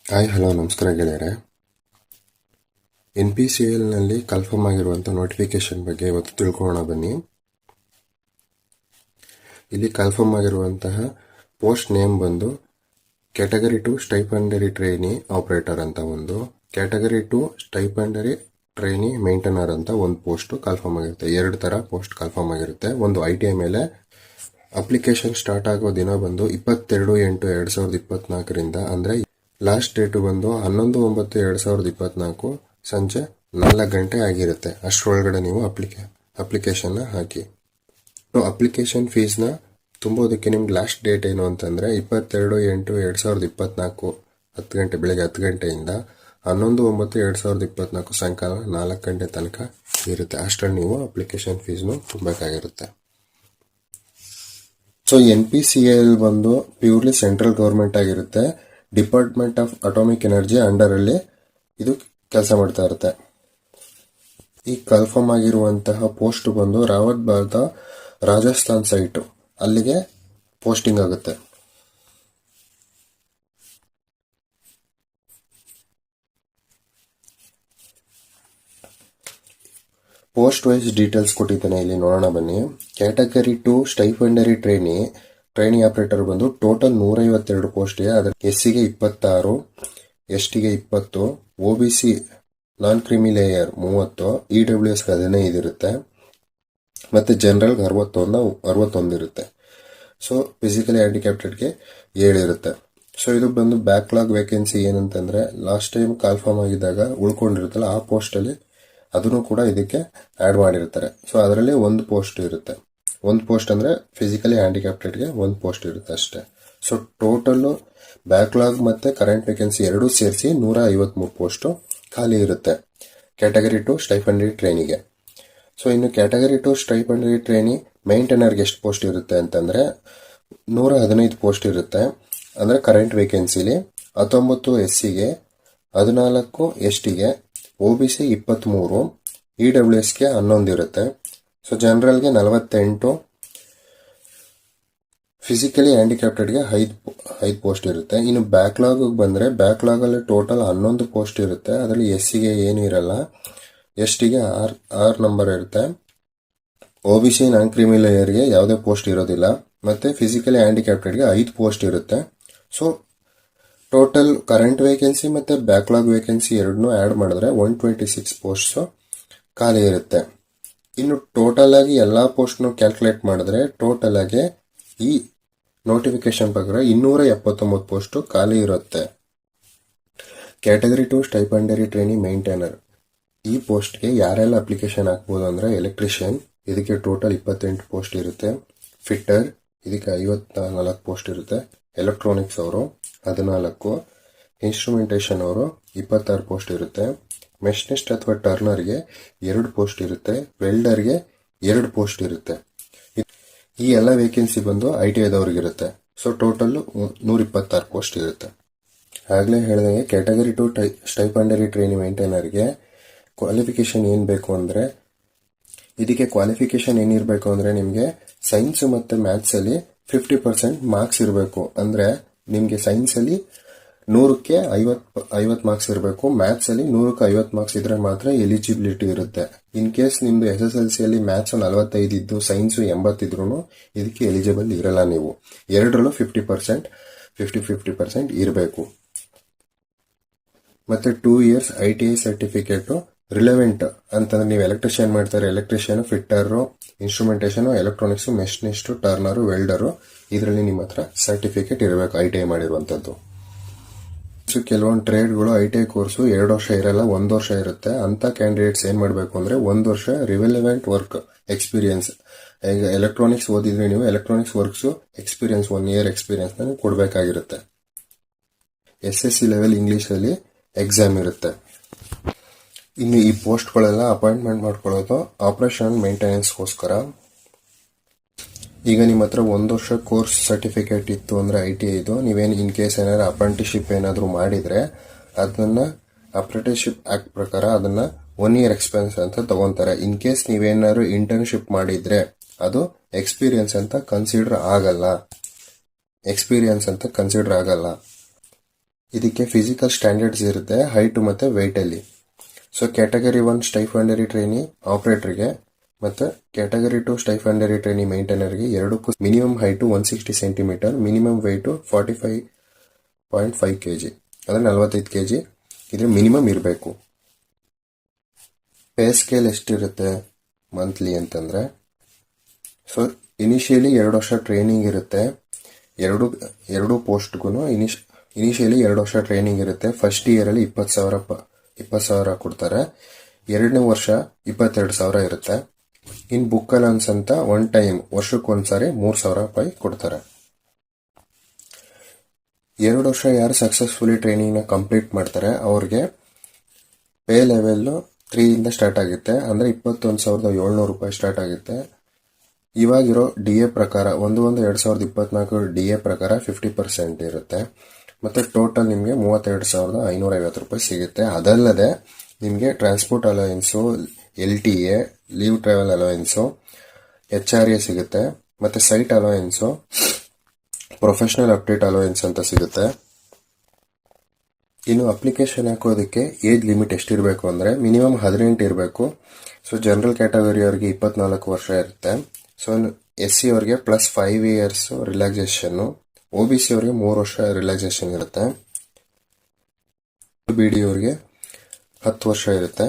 Hi hello ನಮಸ್ಕಾರ ಗೆಳೆಯರೆ. NPCLನಲ್ಲಿ confirm ಆಗಿರುವಂಥ ನೋಟಿಫಿಕೇಶನ್ ಬಗ್ಗೆ ಇವತ್ತು ತಿಳ್ಕೊಳ್ಳೋಣ ಬನ್ನಿ. ಇಲ್ಲಿ ಕನ್ಫರ್ಮ್ ಆಗಿರುವಂತಹ ಪೋಸ್ಟ್ ನೇಮ್ ಬಂದು ಕ್ಯಾಟಗರಿ 2 ಸ್ಟೈಪೆಂಡರಿ ಟ್ರೈನಿ ಆಪರೇಟರ್ ಅಂತ ಒಂದು, ಕ್ಯಾಟಗರಿ 2 ಸ್ಟೈಪೆಂಡರಿ ಟ್ರೈನಿ ಮೇಂಟೈನರ್ ಅಂತ ಒಂದು ಪೋಸ್ಟ್ ಕನ್ಫರ್ಮ್ ಆಗಿರುತ್ತೆ. ಎರಡು ಥರ ಪೋಸ್ಟ್ ಕನ್ಫರ್ಮ್ ಆಗಿರುತ್ತೆ. ಒಂದು ITI ಮೇಲೆ ಅಪ್ಲಿಕೇಶನ್ ಸ್ಟಾರ್ಟ್ ಆಗೋ ದಿನ ಬಂದು 22/8/2024 ಅಂದರೆ ಲಾಸ್ಟ್ ಡೇಟು ಬಂದು 11/9/2024 ಸಂಜೆ 4 ಗಂಟೆ ಆಗಿರುತ್ತೆ. ಅಷ್ಟರೊಳಗಡೆ ನೀವು ಅಪ್ಲಿಕೇಶನ್ನ ಹಾಕಿ. ಅಪ್ಲಿಕೇಶನ್ ಫೀಸ್ನ ತುಂಬೋದಕ್ಕೆ ನಿಮ್ಗೆ ಲಾಸ್ಟ್ ಡೇಟ್ ಏನು ಅಂತಂದರೆ 22/8/2024 10 ಗಂಟೆ, ಬೆಳಗ್ಗೆ 10 ಗಂಟೆಯಿಂದ 11/9/2024 ಸಾಯಂಕಾಲ 4 ಗಂಟೆ ತನಕ ಇರುತ್ತೆ. ಅಷ್ಟರಲ್ಲಿ ನೀವು ಅಪ್ಲಿಕೇಶನ್ ಫೀಸ್ನು ತುಂಬಬೇಕಾಗಿರುತ್ತೆ. ಸೊ NPCL ಬಂದು ಪ್ಯೂರ್ಲಿ ಸೆಂಟ್ರಲ್ ಗೌರ್ಮೆಂಟ್ ಆಗಿರುತ್ತೆ. ಡಿಪಾರ್ಟ್ಮೆಂಟ್ ಆಫ್ ಅಟಾಮಿಕ್ ಎನರ್ಜಿ ಅಂಡರಲ್ಲಿ ಇದು ಕೆಲಸ ಮಾಡ್ತಾ ಇರುತ್ತೆ. ಈ ಕನ್ಫರ್ಮ್ ಆಗಿರುವಂತಹ ಪೋಸ್ಟ್ ಬಂದು ರಾವತ್ಬಾದ ರಾಜಸ್ಥಾನ್ ಸೈಟು ಅಲ್ಲಿಗೆ ಪೋಸ್ಟಿಂಗ್ ಆಗುತ್ತೆ. ಪೋಸ್ಟ್ ವೈಸ್ ಡೀಟೇಲ್ಸ್ ಕೊಟ್ಟಿದ್ದಾನೆ, ಇಲ್ಲಿ ನೋಡೋಣ ಬನ್ನಿ. ಕ್ಯಾಟಗರಿ 2 ಸ್ಟೈಪೆಂಡರಿ ಟ್ರೈನಿ ಆಪರೇಟರ್ ಬಂದು ಟೋಟಲ್ 152 ಪೋಸ್ಟ್ ಇದೆ. ಅದರ SCಗೆ 26, STಗೆ 20, OBC ನಾನ್ ಕ್ರಿಮಿ ಲೇಯರ್ 30, EWSಗೆ 15 ಇರುತ್ತೆ, ಮತ್ತೆ ಜನರಲ್ಗೆ 61 ಇರುತ್ತೆ. ಸೊ ಫಿಸಿಕಲಿ ಹ್ಯಾಂಡಿಕ್ಯಾಪ್ಟೆಡ್ಗೆ 7 ಇರುತ್ತೆ. ಸೊ ಇದು ಬಂದು ಬ್ಯಾಕ್ಲಾಗ್ ವೇಕೆನ್ಸಿ ಏನಂತಂದ್ರೆ ಲಾಸ್ಟ್ ಟೈಮ್ ಕನ್ಫರ್ಮ್ ಆಗಿದ್ದಾಗ ಉಳ್ಕೊಂಡಿರುತ್ತಲ್ಲ ಆ ಪೋಸ್ಟಲ್ಲಿ ಅದನ್ನು ಕೂಡ ಇದಕ್ಕೆ ಆ್ಯಡ್ ಮಾಡಿರ್ತಾರೆ. ಸೊ ಅದರಲ್ಲಿ ಒಂದು ಪೋಸ್ಟ್ ಇರುತ್ತೆ. ಒಂದು ಪೋಸ್ಟ್ ಅಂದರೆ ಫಿಸಿಕಲಿ ಹ್ಯಾಂಡಿಕ್ಯಾಪ್ಟೆಡ್ಗೆ ಒಂದು ಪೋಸ್ಟ್ ಇರುತ್ತೆ ಅಷ್ಟೇ. ಸೊ ಟೋಟಲ್ಲು ಬ್ಯಾಕ್ಲಾಗ್ ಮತ್ತು ಕರೆಂಟ್ ವೇಕೆನ್ಸಿ ಎರಡೂ ಸೇರಿಸಿ 153 ಪೋಸ್ಟು ಖಾಲಿ ಇರುತ್ತೆ ಕ್ಯಾಟಗರಿ 2 ಸ್ಟೈಪೆಂಡರಿ ಟ್ರೈನಿಗೆ. ಸೊ ಇನ್ನು ಕ್ಯಾಟಗರಿ 2 ಸ್ಟೈಪೆಂಡರಿ ಟ್ರೈನಿ ಮೇಂಟೈನರ್ಗೆ ಎಷ್ಟು ಪೋಸ್ಟ್ ಇರುತ್ತೆ ಅಂತಂದರೆ 115 ಪೋಸ್ಟ್ ಇರುತ್ತೆ. ಅಂದರೆ ಕರೆಂಟ್ ವೇಕೆನ್ಸಿಲಿ 19 SCಗೆ, 14 STಗೆ, OBC 23, EWSಗೆ 11 ಇರುತ್ತೆ. ಸೊ ಜನರಲ್ಗೆ 48, ಫಿಸಿಕಲಿ ಹ್ಯಾಂಡಿಕ್ಯಾಪ್ಟೆಡ್ಗೆ 5 ಪೋಸ್ಟ್ ಇರುತ್ತೆ. ಇನ್ನು ಬ್ಯಾಕ್ಲಾಗ್ ಬಂದರೆ ಬ್ಯಾಕ್ಲಾಗಲ್ಲಿ ಟೋಟಲ್ 11 ಪೋಸ್ಟ್ ಇರುತ್ತೆ. ಅದರಲ್ಲಿ SCಗೆ ಏನು ಇರಲ್ಲ, STಗೆ 6 ನಂಬರ್ ಇರುತ್ತೆ, OBC ನಾನ್ ಕ್ರಿಮಿ ಲೇಯರ್ಗೆ ಯಾವುದೇ ಪೋಸ್ಟ್ ಇರೋದಿಲ್ಲ, ಮತ್ತು ಫಿಸಿಕಲಿ ಹ್ಯಾಂಡಿಕ್ಯಾಪ್ಟೆಡ್ಗೆ 5 ಪೋಸ್ಟ್ ಇರುತ್ತೆ. ಸೊ ಟೋಟಲ್ ಕರೆಂಟ್ ವೇಕೆನ್ಸಿ ಮತ್ತು ಬ್ಯಾಕ್ಲಾಗ್ ವೇಕೆನ್ಸಿ ಎರಡನ್ನೂ ಆ್ಯಡ್ ಮಾಡಿದ್ರೆ 126 ಪೋಸ್ಟ್ಸು ಖಾಲಿ ಇರುತ್ತೆ. ಇನ್ನು ಟೋಟಲ್ ಆಗಿ ಎಲ್ಲ ಪೋಸ್ಟ್ನು ಕ್ಯಾಲ್ಕುಲೇಟ್ ಮಾಡಿದ್ರೆ ಟೋಟಲ್ ಆಗಿ ಈ ನೋಟಿಫಿಕೇಶನ್ ಪ್ರಕಾರ 279 ಪೋಸ್ಟು ಖಾಲಿ ಇರುತ್ತೆ. ಕ್ಯಾಟಗರಿ 2 ಸ್ಟೈಪೆಂಡರಿ ಟ್ರೈನಿ ಮೇಂಟೈನರ್ ಈ ಪೋಸ್ಟ್ಗೆ ಯಾರೆಲ್ಲ ಅಪ್ಲಿಕೇಶನ್ ಹಾಕ್ಬೋದು ಅಂದರೆ ಎಲೆಕ್ಟ್ರಿಷಿಯನ್, ಇದಕ್ಕೆ ಟೋಟಲ್ 28 ಪೋಸ್ಟ್ ಇರುತ್ತೆ. ಫಿಟ್ಟರ್ ಇದಕ್ಕೆ 54 ಪೋಸ್ಟ್ ಇರುತ್ತೆ. ಎಲೆಕ್ಟ್ರಾನಿಕ್ಸ್ ಅವರು 14, ಇನ್ಸ್ಟ್ರುಮೆಂಟೇಷನ್ ಅವರು 26 ಪೋಸ್ಟ್ ಇರುತ್ತೆ. ಮೆಷಿನಿಸ್ಟ್ ಅಥವಾ ಟರ್ನರ್ಗೆ 2 ಪೋಸ್ಟ್ ಇರುತ್ತೆ. ವೆಲ್ಡರ್ಗೆ 2 ಪೋಸ್ಟ್ ಇರುತ್ತೆ. ಈ ಎಲ್ಲ ವೇಕೆನ್ಸಿ ಬಂದು ITIದವ್ರಿಗಿರುತ್ತೆ. ಸೊ ಟೋಟಲ್ 126 ಪೋಸ್ಟ್ ಇರುತ್ತೆ. ಆಗಲೇ ಹೇಳಿದಂಗೆ ಕ್ಯಾಟಗರಿ 2 ಸ್ಟೈಪೆಂಡರಿ ಟ್ರೈನಿ ಮೇಂಟೈನರ್ಗೆ ಕ್ವಾಲಿಫಿಕೇಶನ್ ಏನು ಬೇಕು ಅಂದರೆ, ಇದಕ್ಕೆ ಕ್ವಾಲಿಫಿಕೇಶನ್ ಏನಿರಬೇಕು ಅಂದರೆ ನಿಮಗೆ ಸೈನ್ಸ್ ಮತ್ತು ಮ್ಯಾಥ್ಸಲ್ಲಿ 50% ಮಾರ್ಕ್ಸ್ ಇರಬೇಕು. ಅಂದರೆ ನಿಮಗೆ ಸೈನ್ಸಲ್ಲಿ 100ಕ್ಕೆ 50 ಮಾರ್ಕ್ಸ್ ಇರಬೇಕು, ಮ್ಯಾಥ್ಸಲ್ಲಿ 100ಕ್ಕೆ 50 ಮಾರ್ಕ್ಸ್ ಇದ್ರೆ ಮಾತ್ರ ಎಲಿಜಿಬಿಲಿಟಿ ಇರುತ್ತೆ. ಇನ್ ಕೇಸ್ ನಿಮ್ಮದು SSLCಯಲ್ಲಿ ಮ್ಯಾಥ್ಸ್ 45 ಇದ್ದು ಸೈನ್ಸು 80 ಇದ್ರೂ ಇದಕ್ಕೆ ಎಲಿಜಿಬಲ್ ಇರಲ್ಲ. ನೀವು ಎರಡರಲ್ಲೂ 50% 50% ಇರಬೇಕು. ಮತ್ತು 2 ಇಯರ್ಸ್ ITI ಸರ್ಟಿಫಿಕೇಟು ರಿಲೆವೆಂಟ್ ಅಂತಂದ್ರೆ ನೀವು ಎಲೆಕ್ಟ್ರಿಷಿಯನ್ ಮಾಡ್ತಾರೆ, ಎಲೆಕ್ಟ್ರಿಷಿಯನ್, ಫಿಟ್ಟರು, ಇನ್ಸ್ಟ್ರುಮೆಂಟೇಷನು, ಎಲೆಕ್ಟ್ರಾನಿಕ್ಸು, ಮೆಷಿನಿಸ್ಟು, ಟರ್ನರು, ವೆಲ್ಡರು, ಇದರಲ್ಲಿ ನಿಮ್ಮ ಹತ್ರ ಸರ್ಟಿಫಿಕೇಟ್ ಇರಬೇಕು ITI ಮಾಡಿರುವಂಥದ್ದು. ಸೊ ಕೆಲವೊಂದು ಟ್ರೇಡ್ಗಳು ITI ಕೋರ್ಸು 2 ವರ್ಷ ಇರಲ್ಲ, 1 ವರ್ಷ ಇರುತ್ತೆ. ಅಂಥ ಕ್ಯಾಂಡಿಡೇಟ್ಸ್ ಏನು ಮಾಡಬೇಕು ಅಂದರೆ 1 ವರ್ಷ ರಿಲೆವೆಂಟ್ ವರ್ಕ್ ಎಕ್ಸ್ಪೀರಿಯನ್ಸ್, ಈಗ ಎಲೆಕ್ಟ್ರಾನಿಕ್ಸ್ ಓದಿದ್ರೆ ನೀವು ಎಲೆಕ್ಟ್ರಾನಿಕ್ಸ್ ವರ್ಕ್ಸು ಎಕ್ಸ್ಪೀರಿಯನ್ಸ್ 1 ಇಯರ್ ಎಕ್ಸ್ಪೀರಿಯನ್ಸ್ನ ಕೊಡಬೇಕಾಗಿರುತ್ತೆ. SSC ಲೆವೆಲ್ ಇಂಗ್ಲೀಷಲ್ಲಿ ಎಕ್ಸಾಮ್ ಇರುತ್ತೆ. ಇನ್ನು ಈ ಪೋಸ್ಟ್ಗಳೆಲ್ಲ ಅಪಾಯಿಂಟ್ಮೆಂಟ್ ಮಾಡ್ಕೊಳ್ಳೋದು ಆಪರೇಷನ್ ಮೇಂಟೆನೆನ್ಸ್ಗೋಸ್ಕರ. ಈಗ ನಿಮ್ಮ ಹತ್ರ 1 ವರ್ಷ ಕೋರ್ಸ್ ಸರ್ಟಿಫಿಕೇಟ್ ಇತ್ತು ಅಂದರೆ ITIದು, ನೀವೇನು ಇನ್ ಕೇಸ್ ಏನಾದ್ರು ಅಪ್ರೆಂಟಿಸ್ಶಿಪ್ ಏನಾದರೂ ಮಾಡಿದರೆ ಅದನ್ನು ಅಪ್ರೆಂಟಿಸ್ಶಿಪ್ ಆ್ಯಕ್ಟ್ ಪ್ರಕಾರ ಅದನ್ನು 1 ಇಯರ್ ಎಕ್ಸ್ಪೀರಿಯನ್ಸ್ ಅಂತ ತಗೊತಾರೆ. ಇನ್ ಕೇಸ್ ನೀವೇನಾದ್ರು ಇಂಟರ್ನ್ಶಿಪ್ ಮಾಡಿದರೆ ಅದು ಎಕ್ಸ್ಪೀರಿಯನ್ಸ್ ಅಂತ ಕನ್ಸಿಡರ್ ಆಗಲ್ಲ. ಇದಕ್ಕೆ ಫಿಸಿಕಲ್ ಸ್ಟ್ಯಾಂಡರ್ಡ್ಸ್ ಇರುತ್ತೆ ಹೈಟ್ ಮತ್ತು ವೆಯ್ಟಲ್ಲಿ. ಸೊ ಕ್ಯಾಟಗರಿ 1 ಸ್ಟೈಫಂಡರಿ ಟ್ರೈನಿ ಆಪರೇಟರ್ಗೆ ಮತ್ತು ಕ್ಯಾಟಗರಿ 2 ಸ್ಟೈಫಂಡರಿ ಟ್ರೈನಿ ಮೇಂಟೈನರ್ಗೆ ಎರಡಕ್ಕೂ minimum height 160 centimetre, minimum weight 45.5 kg, ಅಂದರೆ 45 kg ಇದ್ರೆ ಮಿನಿಮಮ್ ಇರಬೇಕು. ಪೇ ಸ್ಕೇಲ್ ಎಷ್ಟಿರುತ್ತೆ ಮಂತ್ಲಿ ಅಂತಂದರೆ, ಸೊ ಇನಿಷಿಯಲಿ 2 ವರ್ಷ ಟ್ರೈನಿಂಗ್ ಇರುತ್ತೆ. ಎರಡು ಪೋಸ್ಟ್ಗೂ ಇನಿಷಿಯಲಿ 2 ವರ್ಷ ಟ್ರೈನಿಂಗ್ ಇರುತ್ತೆ. ಫಸ್ಟ್ ಇಯರಲ್ಲಿ 20,000 ಕೊಡ್ತಾರೆ. 2ನೇ ವರ್ಷ 22,000 ಇರುತ್ತೆ. ಇನ್ ಬುಕ್ ಅಲೌನ್ಸ್ ಅಂತ ಒನ್ ಟೈಮ್ ವರ್ಷಕ್ಕೊಂದ್ಸಾರಿ 3,000 ರೂಪಾಯಿ ಕೊಡ್ತಾರೆ. 2 ವರ್ಷ ಯಾರು ಸಕ್ಸಸ್ಫುಲಿ ಟ್ರೈನಿಂಗ್ನ ಕಂಪ್ಲೀಟ್ ಮಾಡ್ತಾರೆ ಅವ್ರಿಗೆ ಪೇ ಲೆವೆಲ್ಲು 3 ಇಂದ ಸ್ಟಾರ್ಟ್ ಆಗುತ್ತೆ, ಅಂದರೆ 21,700 ರೂಪಾಯಿ ಸ್ಟಾರ್ಟ್ ಆಗುತ್ತೆ. ಇವಾಗಿರೋ DA ಪ್ರಕಾರ 1/1/2024 DA ಪ್ರಕಾರ 50% ಇರುತ್ತೆ. ಮತ್ತು ಟೋಟಲ್ ನಿಮಗೆ 32,550 ರೂಪಾಯಿ ಸಿಗುತ್ತೆ. ಅದಲ್ಲದೆ ನಿಮಗೆ transport allowance, LTA leave travel allowance, HRA ಸಿಗುತ್ತೆ. ಮತ್ತು site allowance, professional update allowance ಅಂತ ಸಿಗುತ್ತೆ. ಇನ್ನು ಅಪ್ಲಿಕೇಶನ್ ಹಾಕೋದಕ್ಕೆ ಏಜ್ ಲಿಮಿಟ್ ಎಷ್ಟಿರಬೇಕು ಅಂದರೆ ಮಿನಿಮಮ್ 18 ಇರಬೇಕು. ಸೊ ಜನರಲ್ ಕ್ಯಾಟಗರಿ ಅವ್ರಿಗೆ 24 ವರ್ಷ ಇರುತ್ತೆ. ಸೊ SC ಅವ್ರಿಗೆ ಪ್ಲಸ್ 5 ಇಯರ್ಸ್ ರಿಲ್ಯಾಕ್ಸೇಷನ್ನು, OBC ಅವ್ರಿಗೆ 3 ವರ್ಷ ರಿಲ್ಯಾಕ್ಸೇಷನ್ ಇರುತ್ತೆ. BD ಅವ್ರಿಗೆ 10 ವರ್ಷ ಇರುತ್ತೆ.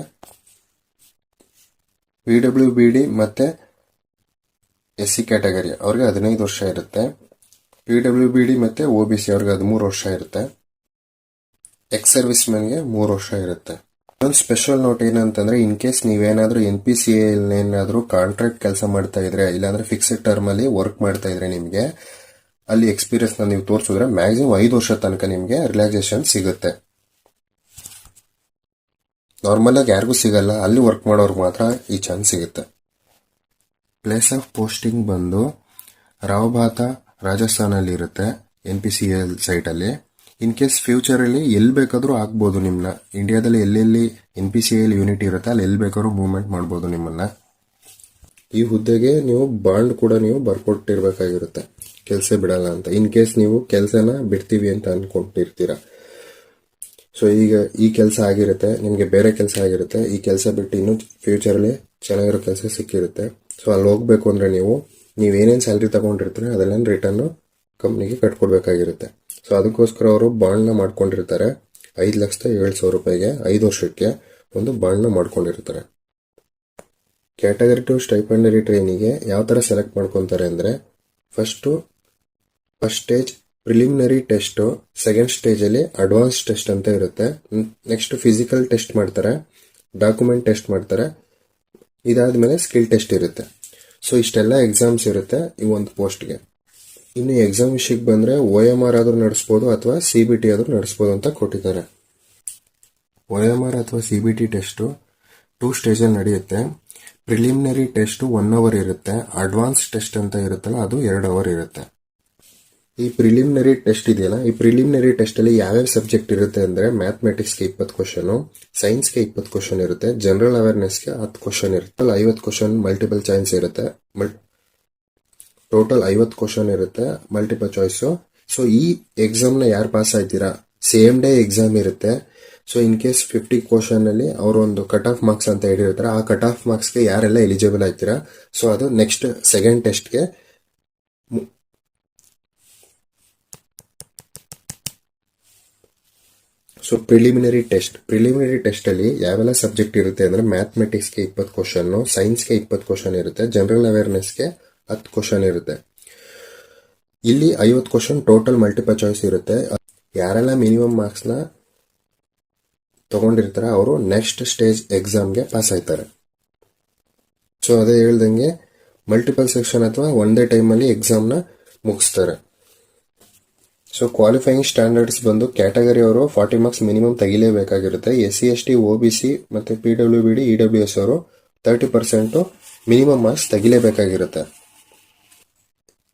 PWBD ಮತ್ತು SC ಕ್ಯಾಟಗರಿ ಅವ್ರಿಗೆ 15 ವರ್ಷ ಇರುತ್ತೆ. PWBD ಮತ್ತು OBC ಅವ್ರಿಗೆ 13 ವರ್ಷ ಇರುತ್ತೆ. ಎಕ್ಸ್ ಸರ್ವಿಸ್ ಮ್ಯಾನ್ಗೆ 3 ವರ್ಷ ಇರುತ್ತೆ. ಒಂದು ಸ್ಪೆಷಲ್ ನೋಟ್ ಏನಂತಂದ್ರೆ, ಇನ್ ಕೇಸ್ ನೀವೇನಾದ್ರೂ NPCA ಏನಾದರೂ ಕಾಂಟ್ರಾಕ್ಟ್ ಕೆಲಸ ಮಾಡ್ತಾ ಇದ್ರೆ, ಇಲ್ಲಾಂದ್ರೆ ಫಿಕ್ಸ್ಡ್ ಟರ್ಮ್ ಅಲ್ಲಿ ವರ್ಕ್ ಮಾಡ್ತಾ ಇದ್ರೆ, ನಿಮಗೆ ಅಲ್ಲಿ ಎಕ್ಸ್ಪೀರಿಯನ್ಸ್ ನೀವು ತೋರಿಸಿದ್ರೆ ಮ್ಯಾಕ್ಸಿಮಮ್ 5 ವರ್ಷ ತನಕ ನಿಮಗೆ ರಿಲ್ಯಾಕ್ಸೇಷನ್ ಸಿಗುತ್ತೆ. ನಾರ್ಮಲ್ ಆಗಿ ಯಾರಿಗೂ ಸಿಗಲ್ಲ, ಅಲ್ಲಿ ವರ್ಕ್ ಮಾಡೋರ್ಗೆ ಮಾತ್ರ ಈ ಚಾನ್ಸ್ ಸಿಗುತ್ತೆ. ಪ್ಲೇಸ್ ಆಫ್ ಪೋಸ್ಟಿಂಗ್ ಬಂದು ರಾವ್ಬಾತ ರಾಜಸ್ಥಾನಲ್ಲಿ ಇರುತ್ತೆ, NPCL ಸೈಟಲ್ಲಿ. ಇನ್ ಕೇಸ್ ಫ್ಯೂಚರಲ್ಲಿ ಎಲ್ಲಿ ಬೇಕಾದರೂ ಆಗ್ಬೋದು, ನಿಮ್ಮನ್ನ ಇಂಡಿಯಾದಲ್ಲಿ ಎಲ್ಲೆಲ್ಲಿ NPCL ಯೂನಿಟ್ ಇರುತ್ತೆ ಅಲ್ಲಿ ಎಲ್ಲಿ ಬೇಕಾದ್ರೂ ಮೂವ್ಮೆಂಟ್ ಮಾಡ್ಬೋದು ನಿಮ್ಮನ್ನ. ಈ ಹುದ್ದೆಗೆ ನೀವು ಬಾಂಡ್ ಕೂಡ ನೀವು ಬರ್ಕೊಟ್ಟಿರ್ಬೇಕಾಗಿರುತ್ತೆ, ಕೆಲಸ ಬಿಡಲ್ಲ ಅಂತ. ಇನ್ ಕೇಸ್ ನೀವು ಕೆಲಸನ ಬಿಡ್ತೀವಿ ಅಂತ ಅನ್ಕೊಂಡಿರ್ತೀರ, ಸೊ ಈಗ ಈ ಕೆಲಸ ಆಗಿರುತ್ತೆ, ನಿಮಗೆ ಬೇರೆ ಕೆಲಸ ಆಗಿರುತ್ತೆ, ಈ ಕೆಲಸ ಬಿಟ್ಟು ಇನ್ನು ಫ್ಯೂಚರಲ್ಲಿ ಚೆನ್ನಾಗಿರೋ ಕೆಲಸ ಸಿಕ್ಕಿರುತ್ತೆ. ಸೊ ಅಲ್ಲಿ ಹೋಗ್ಬೇಕು ಅಂದರೆ ನೀವೇನೇನು ಸ್ಯಾಲ್ರಿ ತಗೊಂಡಿರ್ತೀರ ಅದೆಲ್ಲ ರಿಟರ್ನ್ ಕಂಪ್ನಿಗೆ ಕಟ್ಕೊಡ್ಬೇಕಾಗಿರುತ್ತೆ. ಸೊ ಅದಕ್ಕೋಸ್ಕರ ಅವರು ಬಾಂಡ್ನ ಮಾಡ್ಕೊಂಡಿರ್ತಾರೆ. 5,07,000 ರೂಪಾಯಿಗೆ 5 ವರ್ಷಕ್ಕೆ ಒಂದು ಬಾಂಡ್ನ ಮಾಡ್ಕೊಂಡಿರ್ತಾರೆ. ಕ್ಯಾಟಗರಿ 2 ಸ್ಟೈಪಂಡರಿ ಟ್ರೈನಿಗೆ ಯಾವ ಥರ ಸೆಲೆಕ್ಟ್ ಮಾಡ್ಕೊತಾರೆ ಅಂದರೆ, first stage preliminary test, second ಸ್ಟೇಜಲ್ಲಿ ಅಡ್ವಾನ್ಸ್ ಟೆಸ್ಟ್ ಅಂತ ಇರುತ್ತೆ. ನೆಕ್ಸ್ಟ್ ಫಿಸಿಕಲ್ ಟೆಸ್ಟ್ ಮಾಡ್ತಾರೆ, ಡಾಕ್ಯುಮೆಂಟ್ ಟೆಸ್ಟ್ ಮಾಡ್ತಾರೆ, ಇದಾದ್ಮೇಲೆ ಸ್ಕಿಲ್ ಟೆಸ್ಟ್ ಇರುತ್ತೆ. ಸೊ ಇಷ್ಟೆಲ್ಲ ಎಕ್ಸಾಮ್ಸ್ ಇರುತ್ತೆ ಈ ಒಂದು ಪೋಸ್ಟ್ಗೆ. ಇನ್ನು ಎಕ್ಸಾಮ್ ವಿಷಯಕ್ಕೆ ಬಂದರೆ OMR ಆದರೂ ನಡೆಸ್ಬೋದು ಅಥವಾ CBT ಆದರೂ ನಡೆಸ್ಬೋದು ಅಂತ ಕೊಟ್ಟಿದ್ದಾರೆ. OMR ಅಥವಾ CBT ಟೆಸ್ಟು 2 ಸ್ಟೇಜಲ್ಲಿ ನಡೆಯುತ್ತೆ. ಪ್ರಿಲಿಮಿನರಿ ಟೆಸ್ಟು 1 ಅವರ್ ಇರುತ್ತೆ, ಅಡ್ವಾನ್ಸ್ ಟೆಸ್ಟ್ ಅಂತ ಇರುತ್ತಲ್ಲ ಅದು 2 ಅವರ್ ಇರುತ್ತೆ. ಈ ಪ್ರಿಲಿಮಿನರಿ ಟೆಸ್ಟ್ ಇದೆಯಲ್ಲ, ಈ ಪ್ರಿಲಿಮಿನರಿ ಟೆಸ್ಟಲ್ಲಿ ಯಾವ್ಯಾವ ಸಬ್ಜೆಕ್ಟ್ ಇರುತ್ತೆ ಅಂದರೆ, ಮ್ಯಾಥಮೆಟಿಕ್ಸ್ಗೆ 20 ಕ್ವಶನು, ಸೈನ್ಸ್ಗೆ 20 ಕ್ವಶನ್ ಇರುತ್ತೆ, ಜನರಲ್ ಅವೇರ್ನೆಸ್ಗೆ 10 ಕ್ವಶನ್ ಇರುತ್ತೆ, 50 ಕ್ವಶನ್ ಮಲ್ಟಿಪಲ್ ಚಾಯ್ಸ್ ಇರುತ್ತೆ. ಟೋಟಲ್ 50 ಕ್ವಶನ್ ಇರುತ್ತೆ ಮಲ್ಟಿಪಲ್ ಚಾಯ್ಸು. ಸೊ ಈ ಎಕ್ಸಾಮ್ನ ಯಾರು ಪಾಸ್ ಆಯ್ತೀರಾ, ಸೇಮ್ ಡೇ ಎಕ್ಸಾಮ್ ಇರುತ್ತೆ. ಸೊ ಇನ್ ಕೇಸ್ 50 ಕ್ವಶನ್ ಅಲ್ಲಿ ಅವರು ಒಂದು ಕಟ್ ಆಫ್ ಮಾರ್ಕ್ಸ್ ಅಂತ ಹೇಳಿರ್ತಾರೆ, ಆ ಕಟ್ ಆಫ್ ಮಾರ್ಕ್ಸ್ಗೆ ಯಾರೆಲ್ಲ ಎಲಿಜಿಬಲ್ ಆಯ್ತೀರಾ, ಸೊ ಅದು ನೆಕ್ಸ್ಟ್ ಸೆಕೆಂಡ್ ಟೆಸ್ಟ್ಗೆ. ಸೊ ಪ್ರಿಲಿಮಿನರಿ ಟೆಸ್ಟ್ ಅಲ್ಲಿ ಯಾವೆಲ್ಲ ಸಬ್ಜೆಕ್ಟ್ ಇರುತ್ತೆ ಅಂದ್ರೆ, ಮ್ಯಾಥಮೆಟಿಕ್ಸ್ಗೆ 20 ಕ್ವಶನ್, ಸೈನ್ಸ್ಗೆ 20 ಕ್ವಶನ್ ಇರುತ್ತೆ, ಜನರಲ್ ಅವೇರ್ನೆಸ್ಗೆ 10 ಕ್ವಶನ್ ಇರುತ್ತೆ. ಇಲ್ಲಿ 50 ಕ್ವಶನ್ ಟೋಟಲ್ ಮಲ್ಟಿಪಲ್ ಚಾಯ್ಸ್ ಇರುತ್ತೆ. ಯಾರೆಲ್ಲ ಮಿನಿಮಮ್ ಮಾರ್ಕ್ಸ್ನ ತಗೊಂಡಿರ್ತಾರೆ ಅವರು ನೆಕ್ಸ್ಟ್ ಸ್ಟೇಜ್ ಎಕ್ಸಾಮ್ಗೆ ಪಾಸ್ ಆಯ್ತಾರೆ. ಸೊ ಅದೇ ಹೇಳ್ದಂಗೆ ಮಲ್ಟಿಪಲ್ ಸೆಕ್ಷನ್ ಅಥವಾ ಒಂದೇ ಟೈಮಲ್ಲಿ ಎಕ್ಸಾಮ್ನ ಮುಗಿಸ್ತಾರೆ. ಸೊ ಕ್ವಾಲಿಫೈಯಿಂಗ್ ಸ್ಟ್ಯಾಂಡರ್ಡ್ಸ್ ಬಂದು ಕ್ಯಾಟಗರಿ ಅವರು 40 ಮಾರ್ಕ್ಸ್ ಮಿನಿಮಮ್ ತೆಗಿಲೇಬೇಕಾಗಿರುತ್ತೆ. SC ST OBC ಮತ್ತು PWBD EWS ಅವರು 30% ಮಿನಿಮಮ್ ಮಾರ್ಕ್ಸ್ ತೆಗಿಲೇಬೇಕಾಗಿರುತ್ತೆ.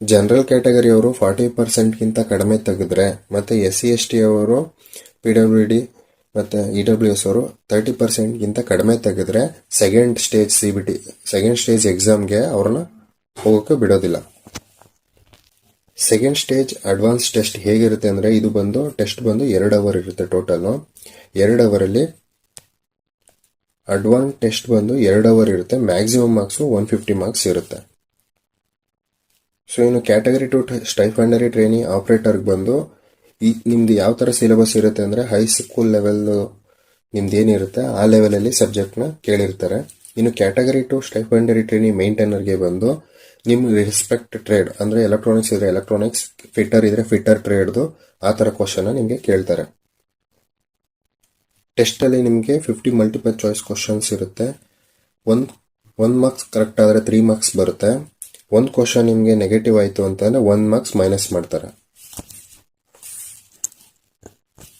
ಜನರಲ್ ಕ್ಯಾಟಗರಿ ಅವರು 40%ಗಿಂತ ಕಡಿಮೆ ತೆಗೆದ್ರೆ, ಮತ್ತು SC ST ಅವರು PWBD ಮತ್ತು EWS ಅವರು 30%ಗಿಂತ ಕಡಿಮೆ ತೆಗೆದ್ರೆ second stage CBT, second stage ಎಕ್ಸಾಮ್ಗೆ ಅವ್ರನ್ನ ಹೋಗೋಕೆ ಬಿಡೋದಿಲ್ಲ. ಸೆಕೆಂಡ್ ಸ್ಟೇಜ್ ಅಡ್ವಾನ್ಸ್ ಟೆಸ್ಟ್ ಹೇಗಿರುತ್ತೆ ಅಂದರೆ ಇದು ಬಂದು ಟೆಸ್ಟ್ ಬಂದು 2 ಅವರ್ ಇರುತ್ತೆ ಟೋಟಲ್. 2 ಅವರಲ್ಲಿ ಅಡ್ವಾನ್ಸ್ ಟೆಸ್ಟ್ ಬಂದು 2 ಅವರ್ ಇರುತ್ತೆ. ಮ್ಯಾಕ್ಸಿಮಮ್ ಮಾರ್ಕ್ಸು 150 ಮಾರ್ಕ್ಸ್ ಇರುತ್ತೆ. ಸೊ ಇನ್ನು ಕ್ಯಾಟಗರಿ 2 ಸ್ಟೈಫಂಡರಿ ಟ್ರೈನಿ ಆಪರೇಟರ್ಗೆ ಬಂದು ನಿಮ್ದು ಯಾವ ಥರ ಸಿಲೆಬಸ್ ಇರುತ್ತೆ ಅಂದರೆ ಹೈಸ್ಕೂಲ್ ಲೆವೆಲ್ ನಿಮ್ದು ಏನಿರುತ್ತೆ ಆ ಲೆವೆಲಲ್ಲಿ ಸಬ್ಜೆಕ್ಟ್ನ ಕೇಳಿರ್ತಾರೆ. ಇನ್ನು ಕ್ಯಾಟಗರಿ 2 ಸ್ಟೈಫಂಡರಿ ಟ್ರೈನಿ ಮೇಂಟೈನರ್ಗೆ ಬಂದು ನಿಮ್ಮ ರೆಸ್ಪೆಕ್ಟ್ ಟ್ರೇಡ್ ಅಂದರೆ ಎಲೆಕ್ಟ್ರಾನಿಕ್ಸ್ ಇದ್ರೆ ಎಲೆಕ್ಟ್ರಾನಿಕ್ಸ್, ಫಿಟ್ಟರ್ ಇದ್ರೆ ಫಿಟ್ಟರ್ ಟ್ರೇಡ್ದು ಆ ಥರ ಕ್ವಶನ್ ನಿಮಗೆ ಕೇಳ್ತಾರೆ. ಟೆಸ್ಟಲ್ಲಿ ನಿಮಗೆ 50 ಮಲ್ಟಿಪಲ್ ಚಾಯ್ಸ್ ಕ್ವಶನ್ಸ್ ಇರುತ್ತೆ. ಒಂದು ಮಾರ್ಕ್ಸ್ ಕರೆಕ್ಟ್ ಆದರೆ 3 ಮಾರ್ಕ್ಸ್ ಬರುತ್ತೆ. ಒಂದು ಕ್ವಶನ್ ನಿಮಗೆ ನೆಗೆಟಿವ್ ಆಯಿತು ಅಂತಂದರೆ 1 ಮಾರ್ಕ್ಸ್ ಮೈನಸ್ ಮಾಡ್ತಾರೆ.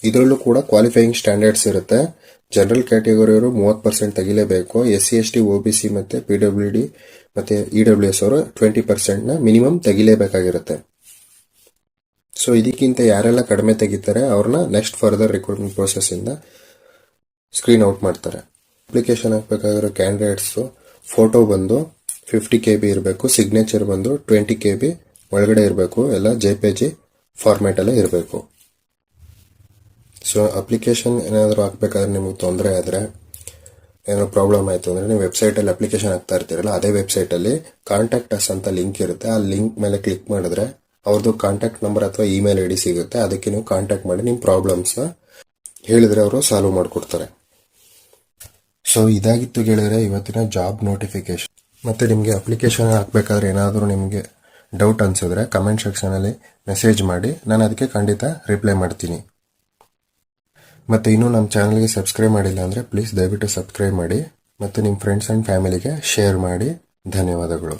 ಇದರಲ್ಲೂ ಕೂಡ ಕ್ವಾಲಿಫೈಯಿಂಗ್ ಸ್ಟ್ಯಾಂಡರ್ಡ್ಸ್ ಇರುತ್ತೆ. ಜನರಲ್ ಕ್ಯಾಟಗರಿಯವರು 30% ತೆಗಿಲೇಬೇಕು. SC ST OBC ಮತ್ತು PWD ಮತ್ತು EWS ಅವರು 20% ಮಿನಿಮಮ್ ತೆಗಿಲೇಬೇಕಾಗಿರುತ್ತೆ. ಸೊ ಇದಕ್ಕಿಂತ ಯಾರೆಲ್ಲ ಕಡಿಮೆ ತೆಗಿತಾರೆ ಅವ್ರನ್ನ ನೆಕ್ಸ್ಟ್ ಫರ್ದರ್ ರಿಕ್ರೂಟ್ಮೆಂಟ್ ಪ್ರೋಸೆಸ್ಸಿಂದ ಸ್ಕ್ರೀನ್ ಔಟ್ ಮಾಡ್ತಾರೆ. ಅಪ್ಲಿಕೇಶನ್ ಹಾಕಬೇಕಾಗಿರೋ ಕ್ಯಾಂಡಿಡೇಟ್ಸು ಫೋಟೋ ಬಂದು 50 KB ಇರಬೇಕು, ಸಿಗ್ನೇಚರ್ ಬಂದು 20 KB ಒಳಗಡೆ ಇರಬೇಕು, ಎಲ್ಲ JPG ಫಾರ್ಮ್ಯಾಟಲ್ಲೇ ಇರಬೇಕು. ಸೊ ಅಪ್ಲಿಕೇಶನ್ ಏನಾದರೂ ಹಾಕಬೇಕಾದ್ರೆ ನಿಮಗೆ ತೊಂದರೆ ಆದರೆ ಏನೋ ಪ್ರಾಬ್ಲಮ್ ಆಯಿತು ಅಂದರೆ ನೀವು ವೆಬ್ಸೈಟಲ್ಲಿ ಅಪ್ಲಿಕೇಶನ್ ಹಾಕ್ತಾ ಇರ್ತೀರಲ್ಲ ಅದೇ ವೆಬ್ಸೈಟಲ್ಲಿ ಕಾಂಟ್ಯಾಕ್ಟ್ ಅಸ್ ಅಂತ ಲಿಂಕ್ ಇರುತ್ತೆ. ಆ ಲಿಂಕ್ ಮೇಲೆ ಕ್ಲಿಕ್ ಮಾಡಿದ್ರೆ ಅವ್ರದ್ದು ಕಾಂಟ್ಯಾಕ್ಟ್ ನಂಬರ್ ಅಥವಾ ಇಮೇಲ್ ID ಸಿಗುತ್ತೆ. ಅದಕ್ಕೆ ನೀವು ಕಾಂಟ್ಯಾಕ್ಟ್ ಮಾಡಿ ನಿಮ್ಮ ಪ್ರಾಬ್ಲಮ್ಸ್ನ ಹೇಳಿದ್ರೆ ಅವರು ಸಾಲ್ವ್ ಮಾಡಿಕೊಡ್ತಾರೆ. ಸೊ ಇದಾಗಿತ್ತು ಗೆಳೆಯರೆ ಇವತ್ತಿನ ಜಾಬ್ ನೋಟಿಫಿಕೇಶನ್. ಮತ್ತು ನಿಮಗೆ ಅಪ್ಲಿಕೇಶನ್ ಹಾಕಬೇಕಾದ್ರೆ ಏನಾದರೂ ನಿಮಗೆ ಡೌಟ್ ಅನಿಸಿದ್ರೆ ಕಮೆಂಟ್ ಸೆಕ್ಷನಲ್ಲಿ ಮೆಸೇಜ್ ಮಾಡಿ, ನಾನು ಅದಕ್ಕೆ ಖಂಡಿತ ರಿಪ್ಲೈ ಮಾಡ್ತೀನಿ. ಮತ್ತು ಇನ್ನೂ ನಮ್ಮ ಚಾನಲ್ಗೆ ಸಬ್ಸ್ಕ್ರೈಬ್ ಮಾಡಿಲ್ಲ ಅಂದರೆ ಪ್ಲೀಸ್ ದಯವಿಟ್ಟು ಸಬ್ಸ್ಕ್ರೈಬ್ ಮಾಡಿ ಮತ್ತು ನಿಮ್ಮ ಫ್ರೆಂಡ್ಸ್ ಆ್ಯಂಡ್ ಫ್ಯಾಮಿಲಿಗೆ ಶೇರ್ ಮಾಡಿ. ಧನ್ಯವಾದಗಳು.